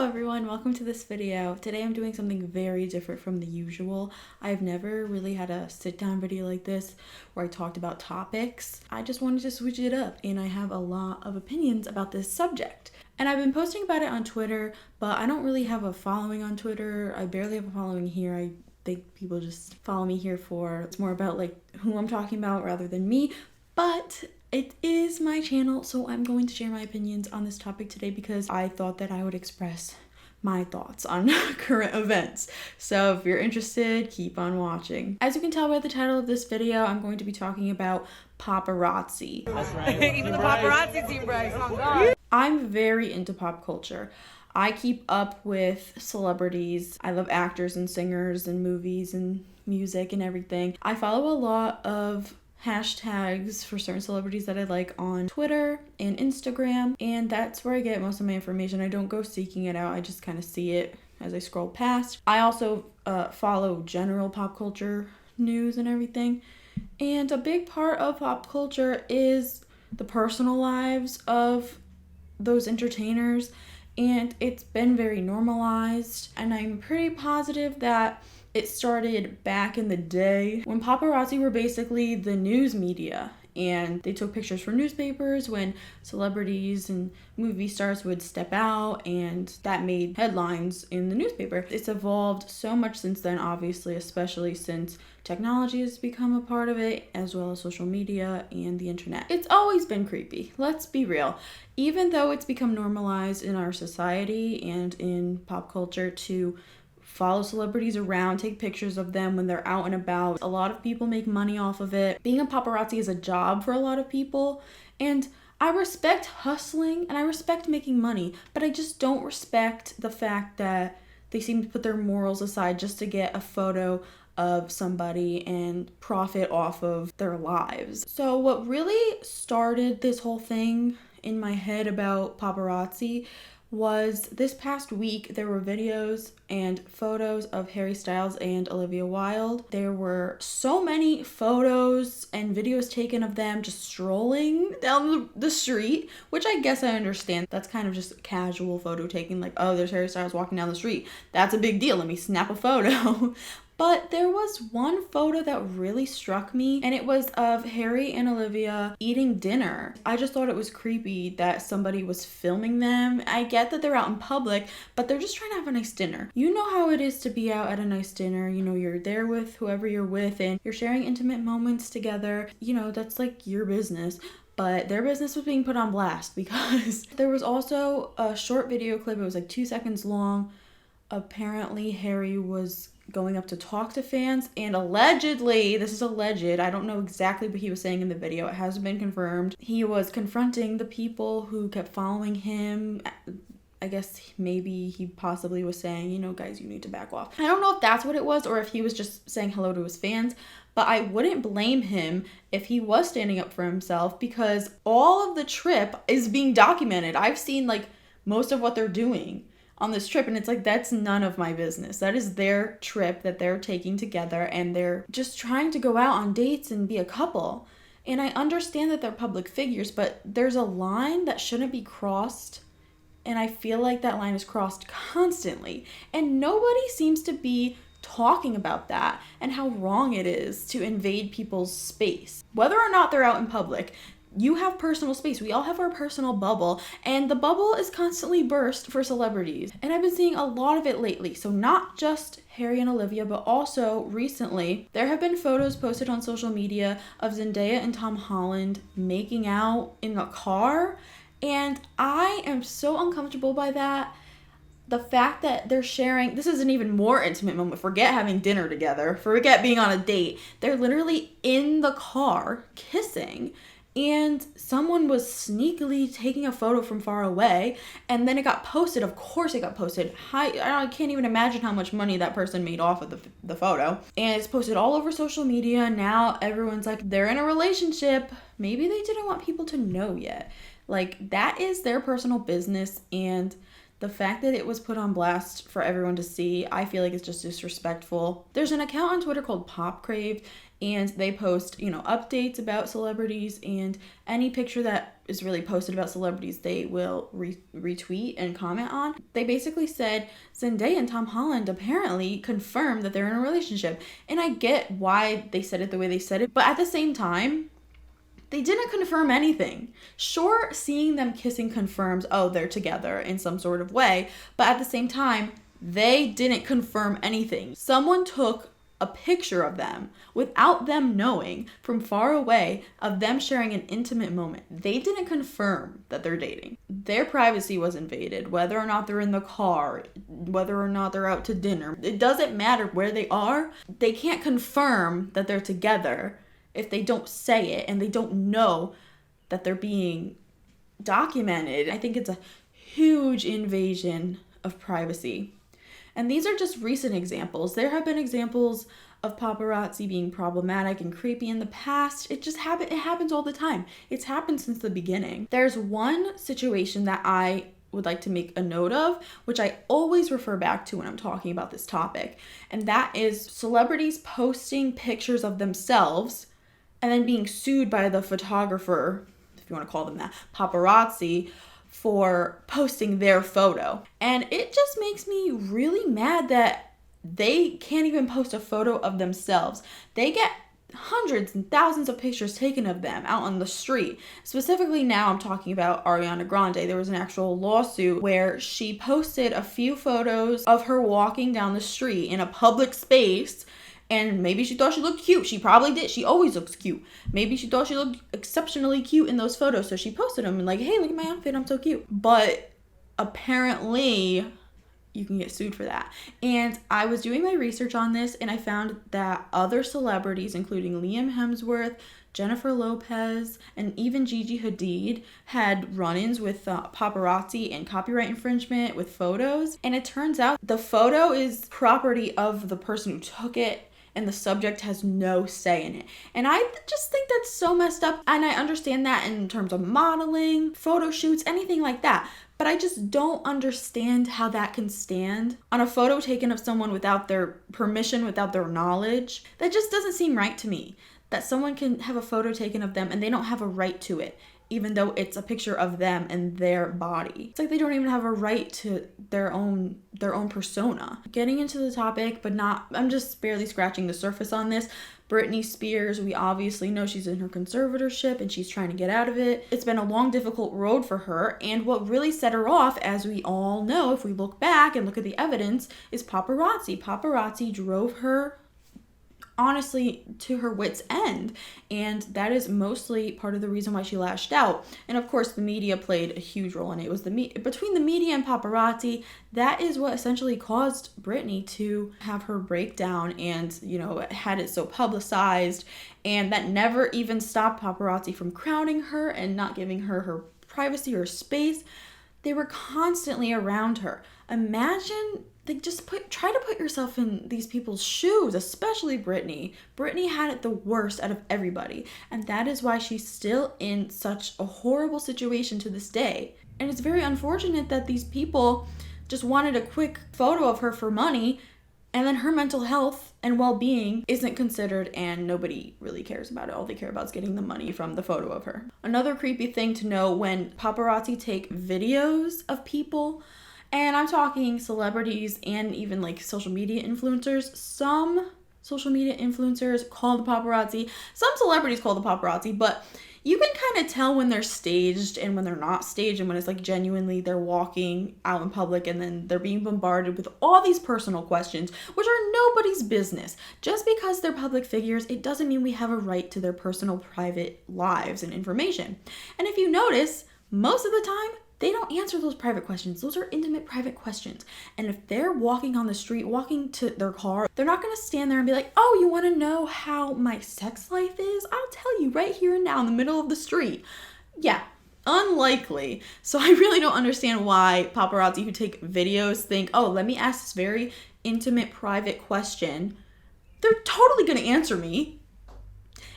everyone, welcome to this video. Today I'm doing something very different from the usual. I've never really had a sit-down video like this where I talked about topics. I just wanted to switch it up, and I have a lot of opinions about this subject. And I've been posting about it on Twitter, but I don't really have a following on Twitter. I barely have a following here. I think people just follow me here for, it's more about like who I'm talking about rather than me. But it is my channel, so I'm going to share my opinions on this topic today because I thought that I would express my thoughts on current events. So if you're interested, keep on watching. As you can tell by the title of this video, I'm going to be talking about paparazzi. That's right. Even the paparazzi team, Bryce. Oh God. I'm very into pop culture. I keep up with celebrities. I love actors and singers and movies and music and everything. I follow a lot of hashtags for certain celebrities that I like on Twitter and Instagram, and that's where I get most of my information. I don't go seeking it out. I just kind of see it as I scroll past. I also follow general pop culture news and everything, and a big part of pop culture is the personal lives of those entertainers, and it's been very normalized, and I'm pretty positive that it started back in the day when paparazzi were basically the news media, and they took pictures for newspapers when celebrities and movie stars would step out, and that made headlines in the newspaper. It's evolved so much since then, obviously, especially since technology has become a part of it, as well as social media and the internet. It's always been creepy, let's be real. Even though it's become normalized in our society and in pop culture to follow celebrities around, take pictures of them when they're out and about. A lot of people make money off of it. Being a paparazzi is a job for a lot of people, and I respect hustling and I respect making money, but I just don't respect the fact that they seem to put their morals aside just to get a photo of somebody and profit off of their lives. So what really started this whole thing in my head about paparazzi was this past week. There were videos and photos of Harry Styles and Olivia Wilde. There were so many photos and videos taken of them just strolling down the street, which I guess I understand. That's kind of just casual photo taking, like, oh, there's Harry Styles walking down the street. That's a big deal. Let me snap a photo. But there was one photo that really struck me, and it was of Harry and Olivia eating dinner. I just thought it was creepy that somebody was filming them. I get that they're out in public, but they're just trying to have a nice dinner. You know how it is to be out at a nice dinner. You know, you're there with whoever you're with, and you're sharing intimate moments together. You know, that's like your business. But their business was being put on blast because there was also a short video clip. It was like 2 seconds long. Apparently, Harry was going up to talk to fans, and allegedly, this is alleged, I don't know exactly what he was saying in the video, it hasn't been confirmed, he was confronting the people who kept following him. I guess maybe he possibly was saying, you know, guys, you need to back off. I don't know if that's what it was or if he was just saying hello to his fans, but I wouldn't blame him if he was standing up for himself because all of the trip is being documented. I've seen like most of what they're doing on this trip, and it's like, that's none of my business. That is their trip that they're taking together, and they're just trying to go out on dates and be a couple. And I understand that they're public figures, but there's a line that shouldn't be crossed, and I feel like that line is crossed constantly, and nobody seems to be talking about that and how wrong it is to invade people's space. Whether or not they're out in public, you have personal space. We all have our personal bubble, and the bubble is constantly burst for celebrities. And I've been seeing a lot of it lately. So not just Harry and Olivia, but also recently, there have been photos posted on social media of Zendaya and Tom Holland making out in a car. And I am so uncomfortable by that. The fact that they're sharing, this is an even more intimate moment. Forget having dinner together. Forget being on a date. They're literally in the car kissing. And someone was sneakily taking a photo from far away, and then it got posted. Of course it got posted. I can't even imagine how much money that person made off of the photo. And it's posted all over social media. Now everyone's like, they're in a relationship. Maybe they didn't want people to know yet. Like, that is their personal business, and the fact that it was put on blast for everyone to see, I feel like it's just disrespectful. There's an account on Twitter called Pop Crave, and they post, updates about celebrities, and any picture that is really posted about celebrities, they will retweet and comment on. They basically said Zendaya and Tom Holland apparently confirmed that they're in a relationship. And I get why they said it the way they said it, but at the same time, they didn't confirm anything. Sure, seeing them kissing confirms, oh, they're together in some sort of way, but at the same time, they didn't confirm anything. Someone took a picture of them without them knowing from far away of them sharing an intimate moment. They didn't confirm that they're dating. Their privacy was invaded, whether or not they're in the car, whether or not they're out to dinner. It doesn't matter where they are. They can't confirm that they're together if they don't say it and they don't know that they're being documented. I think it's a huge invasion of privacy. And these are just recent examples. There have been examples of paparazzi being problematic and creepy in the past. It happens all the time. It's happened since the beginning. There's one situation that I would like to make a note of, which I always refer back to when I'm talking about this topic. And that is celebrities posting pictures of themselves and then being sued by the photographer, if you want to call them that, paparazzi, for posting their photo. And it just makes me really mad that they can't even post a photo of themselves. They get hundreds and thousands of pictures taken of them out on the street. Specifically now I'm talking about Ariana Grande. There was an actual lawsuit where she posted a few photos of her walking down the street in a public space. And maybe she thought she looked cute. She probably did. She always looks cute. Maybe she thought she looked exceptionally cute in those photos. So she posted them and like, hey, look at my outfit. I'm so cute. But apparently you can get sued for that. And I was doing my research on this and I found that other celebrities, including Liam Hemsworth, Jennifer Lopez, and even Gigi Hadid had run-ins with paparazzi and copyright infringement with photos. And it turns out the photo is property of the person who took it, and the subject has no say in it. And I just think that's so messed up. And I understand that in terms of modeling, photo shoots, anything like that. But I just don't understand how that can stand on a photo taken of someone without their permission, without their knowledge. That just doesn't seem right to me. That someone can have a photo taken of them and they don't have a right to it, even though it's a picture of them and their body. It's like they don't even have a right to their own persona. Getting into the topic, but I'm just barely scratching the surface on this. Britney Spears, we obviously know she's in her conservatorship and she's trying to get out of it. It's been a long, difficult road for her, and what really set her off, as we all know, if we look back and look at the evidence, is paparazzi. Paparazzi drove her honestly to her wit's end, and that is mostly part of the reason why she lashed out. And of course the media played a huge role in it. It was between the media and paparazzi that is what essentially caused Britney to have her breakdown and had it so publicized, and that never even stopped paparazzi from crowding her and not giving her her privacy or space. They were constantly around her. Imagine, try to put yourself in these people's shoes, especially Britney. Britney had it the worst out of everybody, and that is why she's still in such a horrible situation to this day. And it's very unfortunate that these people just wanted a quick photo of her for money, and then her mental health and well-being isn't considered, and nobody really cares about it. All they care about is getting the money from the photo of her. Another creepy thing to know, when paparazzi take videos of people, and I'm talking celebrities and even like social media influencers. Some social media influencers call the paparazzi. Some celebrities call the paparazzi, but you can kind of tell when they're staged and when they're not staged, and when it's like genuinely they're walking out in public and then they're being bombarded with all these personal questions, which are nobody's business. Just because they're public figures, it doesn't mean we have a right to their personal, private lives and information. And if you notice, most of the time, they don't answer those private questions. Those are intimate, private questions. And if they're walking on the street, walking to their car, they're not going to stand there and be like, oh, you want to know how my sex life is? I'll tell you right here and now in the middle of the street. Yeah, unlikely. So I really don't understand why paparazzi who take videos think, oh, let me ask this very intimate, private question. They're totally going to answer me.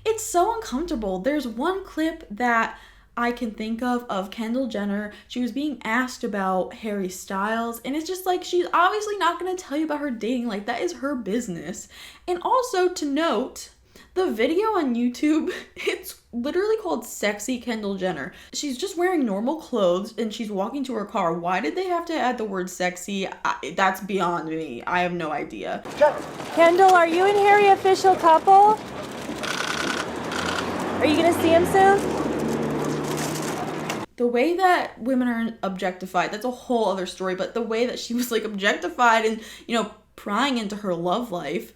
It's so uncomfortable. There's one clip that I can think of Kendall Jenner. She was being asked about Harry Styles, and it's just like, she's obviously not going to tell you about her dating life. That is her business. And also to note The video on YouTube, it's literally called Sexy Kendall Jenner. She's just wearing normal clothes and she's walking to her car. Why did they have to add the word sexy? That's beyond me. I have no idea. Kendall, are you and Harry official couple? Are you gonna see him soon? The way that women are objectified, that's a whole other story, but the way that she was like objectified and, prying into her love life,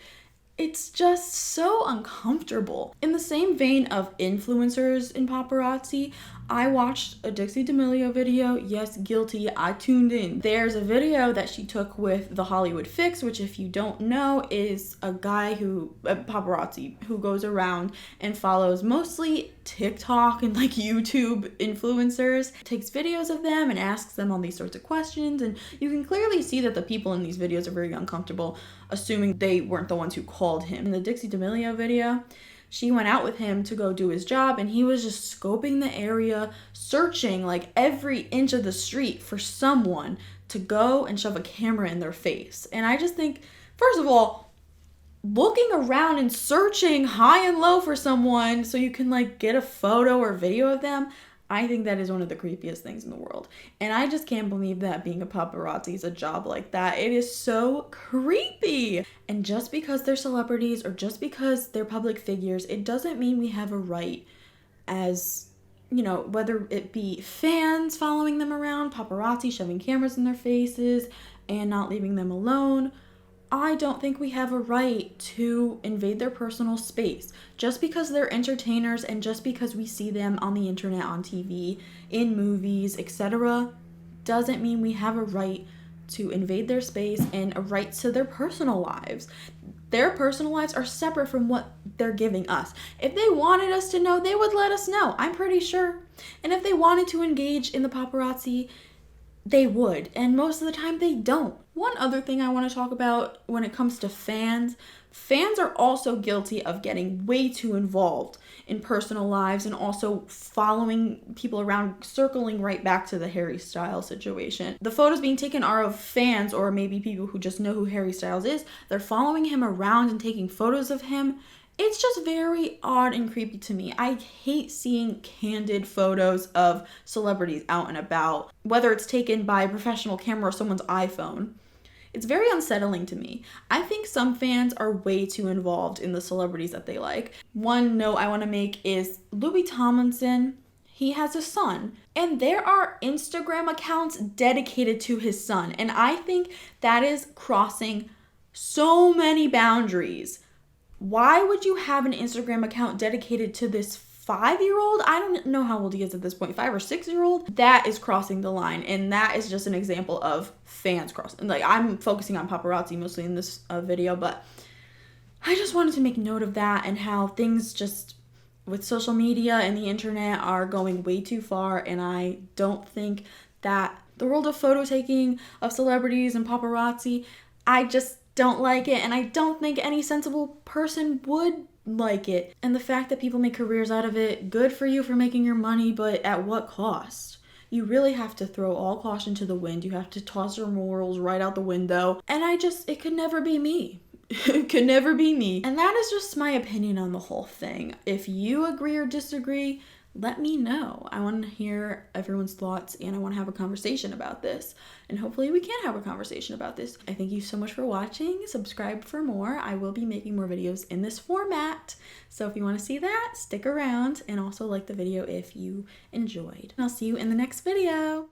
it's just so uncomfortable. In the same vein of influencers in paparazzi, I watched a Dixie D'Amelio video. Yes, guilty. I tuned in. There's a video that she took with the Hollywood Fix, which if you don't know is a guy paparazzi, who goes around and follows mostly TikTok and like YouTube influencers, takes videos of them and asks them all these sorts of questions. And you can clearly see that the people in these videos are very uncomfortable, assuming they weren't the ones who called him. In the Dixie D'Amelio video, she went out with him to go do his job and he was just scoping the area, searching like every inch of the street for someone to go and shove a camera in their face. And I just think, first of all, looking around and searching high and low for someone so you can like get a photo or video of them, I think that is one of the creepiest things in the world. And I just can't believe that being a paparazzi is a job like that. It is so creepy. And just because they're celebrities or just because they're public figures, it doesn't mean we have a right as, whether it be fans following them around, paparazzi shoving cameras in their faces and not leaving them alone. I don't think we have a right to invade their personal space. Just because they're entertainers and just because we see them on the internet, on TV, in movies, etc., doesn't mean we have a right to invade their space and a right to their personal lives. Their personal lives are separate from what they're giving us. If they wanted us to know, they would let us know, I'm pretty sure. And if they wanted to engage in the paparazzi, they would, and most of the time they don't. One other thing I want to talk about when it comes to fans are also guilty of getting way too involved in personal lives and also following people around, circling right back to the Harry Styles situation. The photos being taken are of fans or maybe people who just know who Harry Styles is. They're following him around and taking photos of him. It's just very odd and creepy to me. I hate seeing candid photos of celebrities out and about, whether it's taken by a professional camera or someone's iPhone. It's very unsettling to me. I think some fans are way too involved in the celebrities that they like. One note I want to make is Louis Tomlinson. He has a son, and there are Instagram accounts dedicated to his son, and I think that is crossing so many boundaries. Why would you have an Instagram account dedicated to this 5-year-old? I don't know how old he is at this point, 5 or 6-year-old. That is crossing the line, and that is just an example of fans crossing. Like, I'm focusing on paparazzi mostly in this video, but I just wanted to make note of that and how things just with social media and the internet are going way too far, and I don't think that the world of photo taking of celebrities and paparazzi, I just don't like it, and I don't think any sensible person would like it. And the fact that people make careers out of it, good for you for making your money, but at what cost? You really have to throw all caution to the wind. You have to toss your morals right out the window. And it could never be me. It could never be me. And that is just my opinion on the whole thing. If you agree or disagree, let me know. I want to hear everyone's thoughts and I want to have a conversation about this. And hopefully we can have a conversation about this. I thank you so much for watching. Subscribe for more. I will be making more videos in this format. So if you want to see that, stick around and also like the video if you enjoyed. And I'll see you in the next video.